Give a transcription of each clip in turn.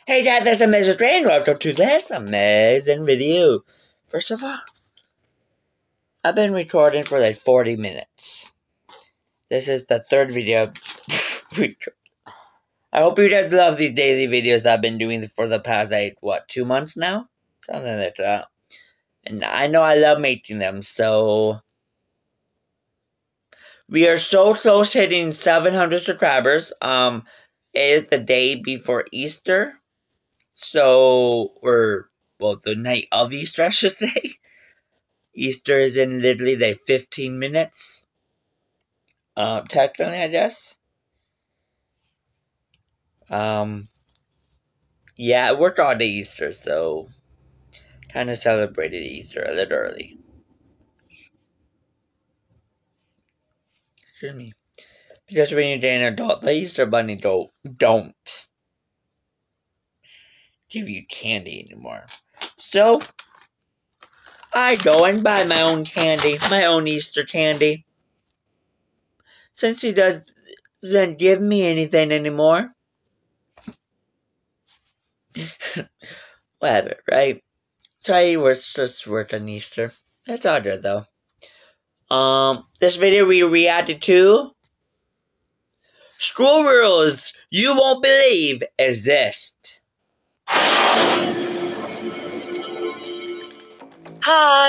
Hey Dad, this is Mrs. Rain. Welcome to this amazing video. First of all, I've been recording for like 40 minutes. This is the third video. I hope you guys love these daily videos I've been doing for the past, 2 months now? Something like that. And I know I love making them, so... We are so close hitting 700 subscribers. It is the day before Easter. So, the night of Easter, I should say. Easter is in literally like 15 minutes. Technically, I guess. Yeah, I worked all day Easter, so kind of celebrated Easter a little early. Excuse me. Because when you're an adult, the Easter Bunny don't give you candy anymore. So, I go and buy my own candy, my own Easter candy. Since he doesn't give me anything anymore. Whatever, right? Sorry, we're just working Easter. That's all good, though. This video we reacted to school rules you won't believe exist.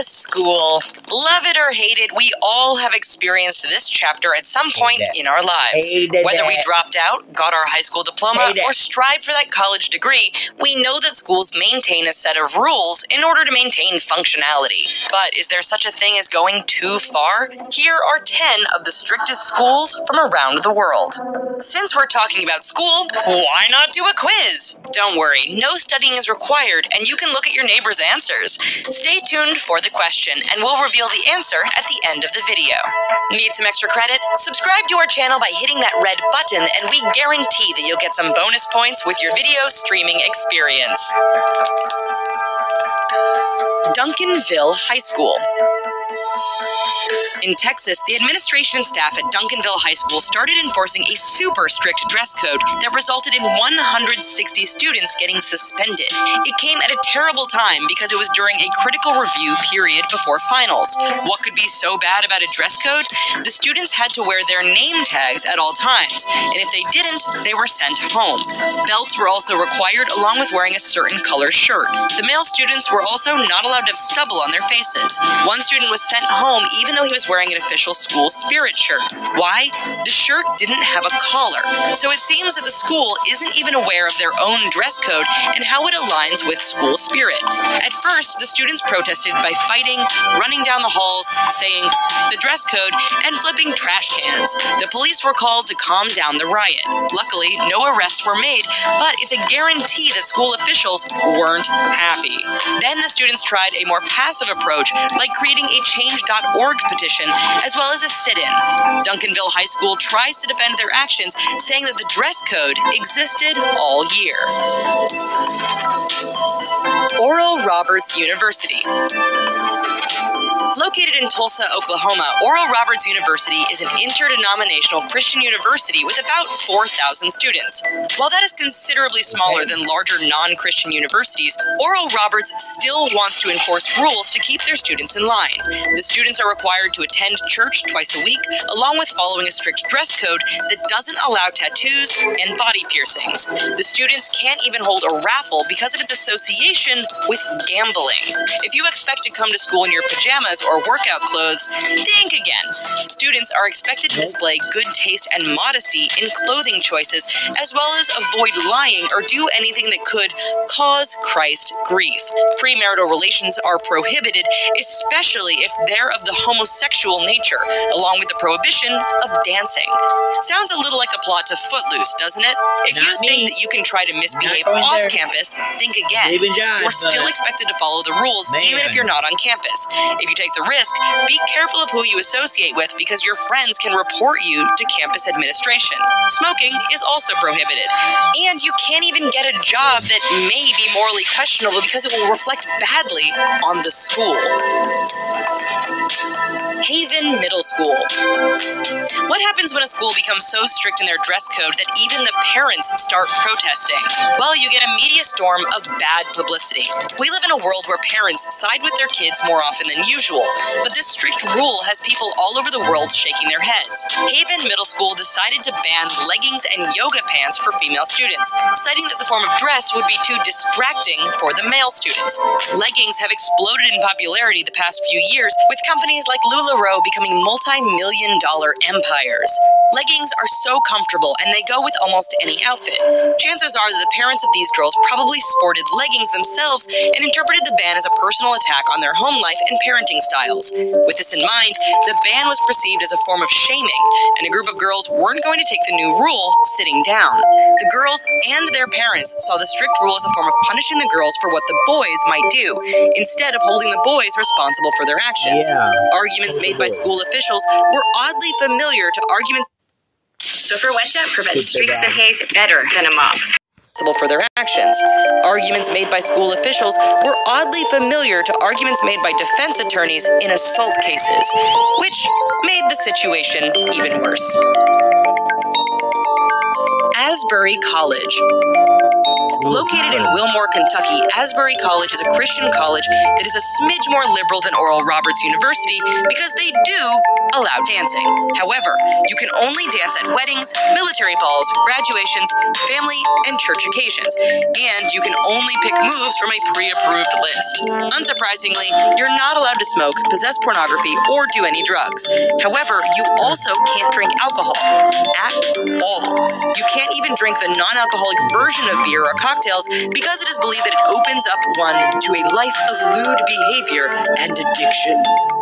School. Love it or hate it, we all have experienced this chapter at some point in our lives. Whether we dropped out, got our high school diploma, or strived for that college degree, we know that schools maintain a set of rules in order to maintain functionality. But is there such a thing as going too far? Here are 10 of the strictest schools from around the world. Since we're talking about school, why not do a quiz? Don't worry, no studying is required, and you can look at your neighbor's answers. Stay tuned for the question, and we'll reveal the answer at the end of the video. Need some extra credit? Subscribe to our channel by hitting that red button, and we guarantee that you'll get some bonus points with your video streaming experience. Duncanville High School. In Texas, the administration and staff at Duncanville High School started enforcing a super strict dress code that resulted in 160 students getting suspended. It came at a terrible time because it was during a critical review period before finals. What could be so bad about a dress code? The students had to wear their name tags at all times, and if they didn't, they were sent home. Belts were also required along with wearing a certain color shirt. The male students were also not allowed to have stubble on their faces. One student was sent home even though he was wearing an official school spirit shirt. Why? The shirt didn't have a collar. So it seems that the school isn't even aware of their own dress code and how it aligns with school spirit. At first, the students protested by fighting, running down the halls, saying the dress code, and flipping trash cans. The police were called to calm down the riot. Luckily, no arrests were made, but it's a guarantee that school officials weren't happy. Then the students tried a more passive approach, like creating a change.org petition, as well as a sit-in. Duncanville High School tries to defend their actions, saying that the dress code existed all year. Oral Roberts University. Located in Tulsa, Oklahoma, Oral Roberts University is an interdenominational Christian university with about 4,000 students. While that is considerably smaller than larger non-Christian universities, Oral Roberts still wants to enforce rules to keep their students in line. The students are required to attend church twice a week, along with following a strict dress code that doesn't allow tattoos and body piercings. The students can't even hold a raffle because of its association with gambling. If you expect to come to school in your pajamas or workout clothes, think again. Students are expected to display good taste and modesty in clothing choices, as well as avoid lying or do anything that could cause Christ grief. Premarital relations are prohibited, especially if they're of the homosexual nature, along with the prohibition of dancing. Sounds a little like the plot to Footloose, doesn't it? If you think that you can try to misbehave off campus, think again. You're still expected to follow the rules, even if you're not on campus. If you you take the risk, be careful of who you associate with because your friends can report you to campus administration. Smoking is also prohibited. And you can't even get a job that may be morally questionable because it will reflect badly on the school. Haven Middle School. What happens when a school becomes so strict in their dress code that even the parents start protesting? Well, you get a media storm of bad publicity. We live in a world where parents side with their kids more often than usual, but this strict rule has people all over the world shaking their heads. Haven Middle School decided to ban leggings and yoga pants for female students, citing that the form of dress would be too distracting for the male students. Leggings have exploded in popularity the past few years, with companies like LuLaRoe becoming multi-million-dollar empires. Leggings are so comfortable, and they go with almost any outfit. Chances are that the parents of these girls probably sported leggings themselves and interpreted the ban as a personal attack on their home life and parenting styles. With this in mind, the ban was perceived as a form of shaming, and a group of girls weren't going to take the new rule sitting down. The girls and their parents saw the strict rule as a form of punishing the girls for what the boys might do, instead of holding the boys responsible for their actions. Arguments made by school officials were oddly familiar to arguments So for Wetjet prevents streaks of haze better than a mop. for their actions. Arguments made by school officials were oddly familiar to arguments made by defense attorneys in assault cases, which made the situation even worse. Asbury College. Located in Wilmore, Kentucky, Asbury College is a Christian college that is a smidge more liberal than Oral Roberts University because they do allow dancing. However, you can only dance at weddings, military balls, graduations, family, and church occasions, and you can only pick moves from a pre-approved list. Unsurprisingly, you're not allowed to smoke, possess pornography, or do any drugs. However, you also can't drink alcohol at all. You can't even drink the non-alcoholic version of beer or cocktails because it is believed that it opens up one to a life of lewd behavior and addiction.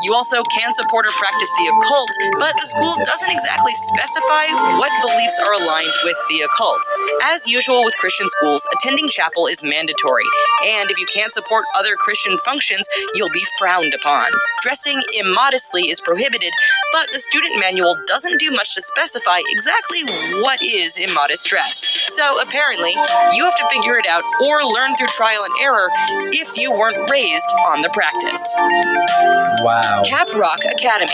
You also can support or practice the occult, but the school doesn't exactly specify what beliefs are aligned with the occult. As usual with Christian schools, attending chapel is mandatory, and if you can't support other Christian functions, you'll be frowned upon. Dressing immodestly is prohibited, but the student manual doesn't do much to specify exactly what is immodest dress. So apparently, you have to figure it out or learn through trial and error if you weren't raised on the practice. Wow. Cap Rock Academy.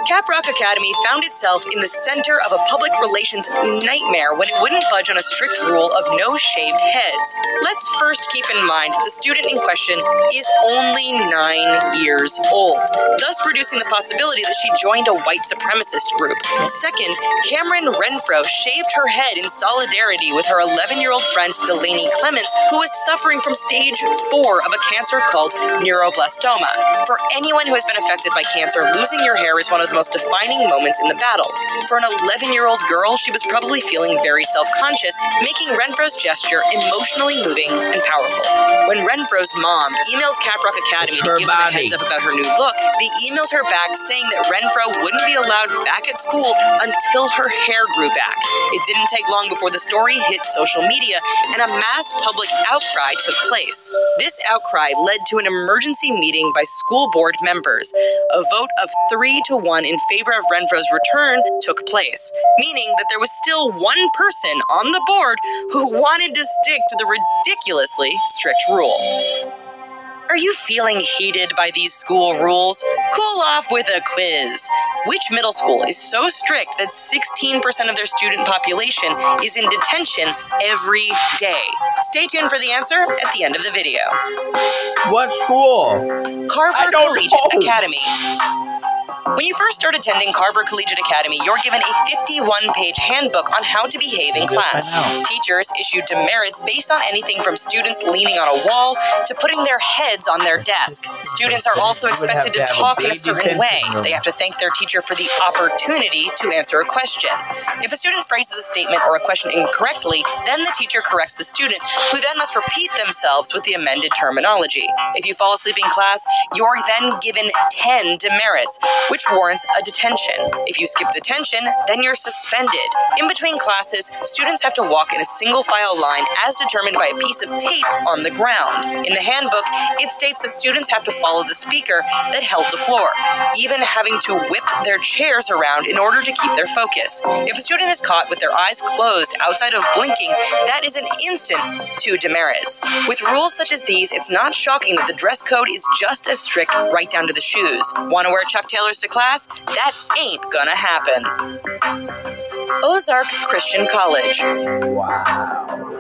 Cap Rock Academy found itself in the center of a public relations nightmare when it wouldn't budge on a strict rule of no shaved heads. Let's first keep in mind that the student in question is only 9 years old, thus reducing the possibility that she joined a white supremacist group. Second, Cameron Renfro shaved her head in solidarity with her 11-year-old friend Delaney Clements, who was suffering from stage 4 of a cancer called neuroblastoma. For anyone who has been affected by cancer, losing your hair is one of the most defining moments in the battle. For an 11-year-old girl, she was probably feeling very self-conscious, making Renfro's gesture emotionally moving and powerful. When Renfro's mom emailed Cap Rock Academy to give them a heads up about her new look, they emailed her back saying that Renfro wouldn't be allowed back at school until her hair grew back. It didn't take long before the story hit social media and a mass public outcry took place. This outcry led to an emergency meeting by school board members. A vote of 3-1 in favor of Renfro's return took place, meaning that there was still one person on the board who wanted to stick to the ridiculously strict rule. Are you feeling heated by these school rules? Cool off with a quiz. Which middle school is so strict that 16% of their student population is in detention every day? Stay tuned for the answer at the end of the video. What school? Carver Collegiate Academy. When you first start attending Carver Collegiate Academy, you're given a 51-page handbook on how to behave in class. Teachers issue demerits based on anything from students leaning on a wall to putting their heads on their desk. Students are also expected to talk in a certain way. They have to thank their teacher for the opportunity to answer a question. If a student phrases a statement or a question incorrectly, then the teacher corrects the student, who then must repeat themselves with the amended terminology. If you fall asleep in class, you're then given 10 demerits, which warrants a detention. If you skip detention, then you're suspended. In between classes, students have to walk in a single-file line as determined by a piece of tape on the ground. In the handbook, it states that students have to follow the speaker that held the floor, even having to whip their chairs around in order to keep their focus. If a student is caught with their eyes closed outside of blinking, that is an instant 2 demerits. With rules such as these, it's not shocking that the dress code is just as strict right down to the shoes. Want to wear Chuck Taylors to class? That ain't gonna happen. Ozark Christian College. Wow.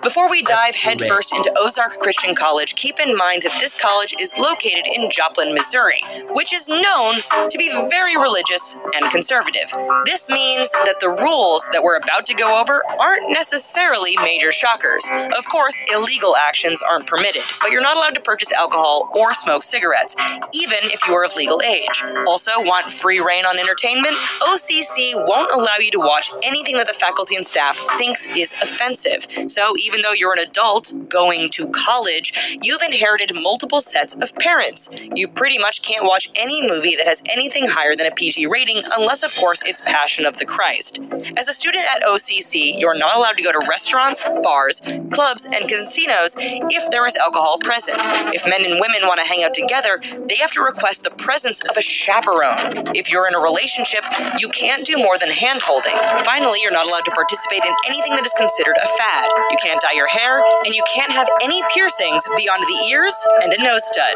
Before we dive headfirst into Ozark Christian College, keep in mind that this college is located in Joplin, Missouri, which is known to be very religious and conservative. This means that the rules that we're about to go over aren't necessarily major shockers. Of course, illegal actions aren't permitted, but you're not allowed to purchase alcohol or smoke cigarettes, even if you are of legal age. Also, want free reign on entertainment? OCC won't allow you to watch anything that the faculty and staff thinks is offensive. So even though you're an adult going to college, you've inherited multiple sets of parents. You pretty much can't watch any movie that has anything higher than a PG rating unless, of course, it's Passion of the Christ. As a student at OCC, you're not allowed to go to restaurants, bars, clubs, and casinos if there is alcohol present. If men and women want to hang out together, they have to request the presence of a chaperone. If you're in a relationship, you can't do more than hand-holding. Finally, you're not allowed to participate in anything that is considered a fad. You can't dye your hair, and you can't have any piercings beyond the ears and a nose stud.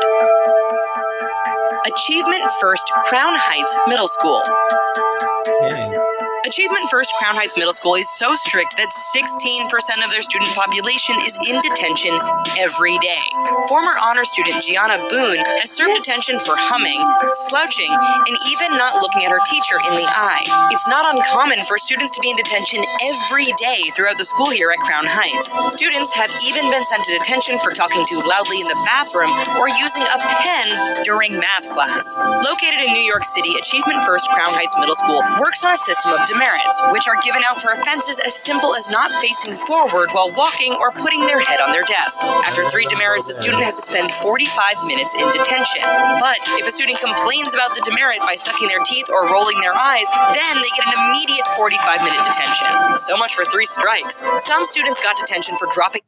Achievement First Crown Heights Middle School. Okay. Achievement First Crown Heights Middle School is so strict that 16% of their student population is in detention every day. Former honor student Gianna Boone has served detention for humming, slouching, and even not looking at her teacher in the eye. It's not uncommon for students to be in detention every day throughout the school year at Crown Heights. Students have even been sent to detention for talking too loudly in the bathroom or using a pen during math class. Located in New York City, Achievement First Crown Heights Middle School works on a system of demerits, which are given out for offenses as simple as not facing forward while walking or putting their head on their desk. After 3 demerits, the student has to spend 45 minutes in detention. But if a student complains about the demerit by sucking their teeth or rolling their eyes, then they get an immediate 45-minute detention. So much for 3 strikes. Some students got detention for dropping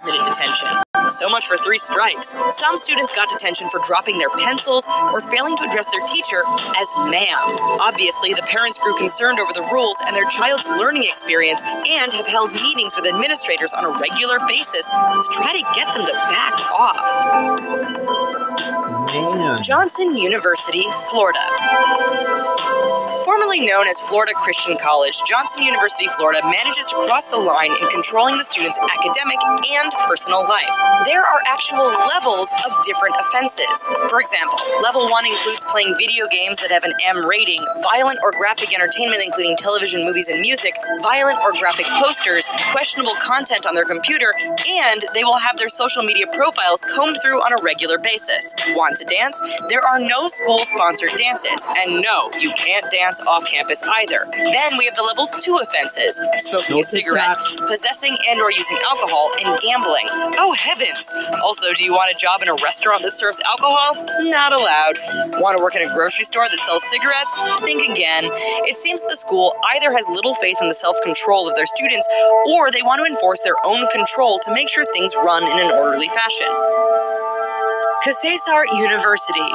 minute detention. So much for 3 strikes. Some students got detention for dropping their pencils or failing to address their teacher as ma'am. Obviously, the parents grew concerned over the rules and their child's learning experience and have held meetings with administrators on a regular basis to try to get them to back off. Man. Johnson University, Florida. Formerly known as Florida Christian College, Johnson University, Florida manages to cross the line in controlling the students' academic and personal life. There are actual levels of different offenses. For example, level 1 includes playing video games that have an M rating, violent or graphic entertainment including television, movies, and music, violent or graphic posters, questionable content on their computer, and they will have their social media profiles combed through on a regular basis. Want to dance? There are no school-sponsored dances, and no, you can't dance off campus either. Then we have the level 2 offenses: smoking a cigarette, possessing and or using alcohol, and gambling. Oh heavens! Also, do you want a job in a restaurant that serves alcohol? Not allowed. Want to work in a grocery store that sells cigarettes? Think again. It seems the school either has little faith in the self-control of their students, or they want to enforce their own control to make sure things run in an orderly fashion. Caesar University.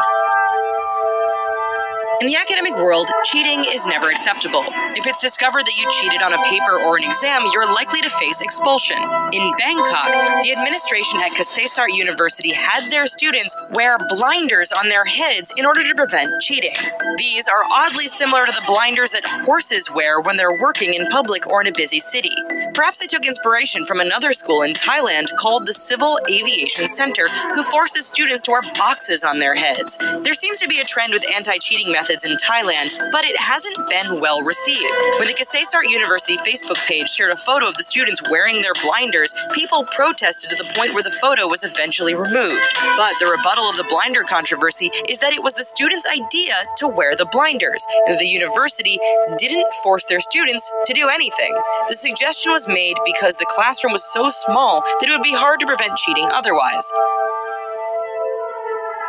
In the academic world, cheating is never acceptable. If it's discovered that you cheated on a paper or an exam, you're likely to face expulsion. In Bangkok, the administration at Caesar University had their students wear blinders on their heads in order to prevent cheating. These are oddly similar to the blinders that horses wear when they're working in public or in a busy city. Perhaps they took inspiration from another school in Thailand called the Civil Aviation Center, who forces students to wear boxes on their heads. There seems to be a trend with anti-cheating methods in Thailand, but it hasn't been well received. When the Caesar University Facebook page shared a photo of the students wearing their blinders, people protested to the point where the photo was eventually removed. But the rebuttal of the blinder controversy is that it was the students' idea to wear the blinders, and the university didn't force their students to do anything. The suggestion was made because the classroom was so small that it would be hard to prevent cheating otherwise.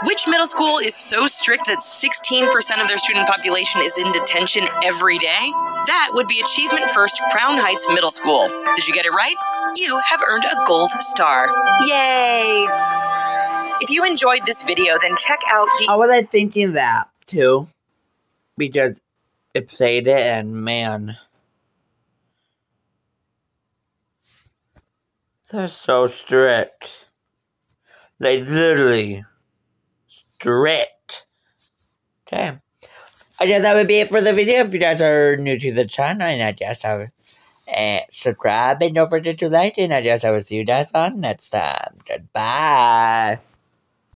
Which middle school is so strict that 16% of their student population is in detention every day? That would be Achievement First Crown Heights Middle School. Did you get it right? You have earned a gold star. Yay! If you enjoyed this video, then check out the... How was I thinking that, too? Because it played it, and man... They're so strict. They literally... strict. Okay. I guess that would be it for the video. If you guys are new to the channel, and I guess I would subscribe and don't forget to like, and I guess I will see you guys on next time. Goodbye.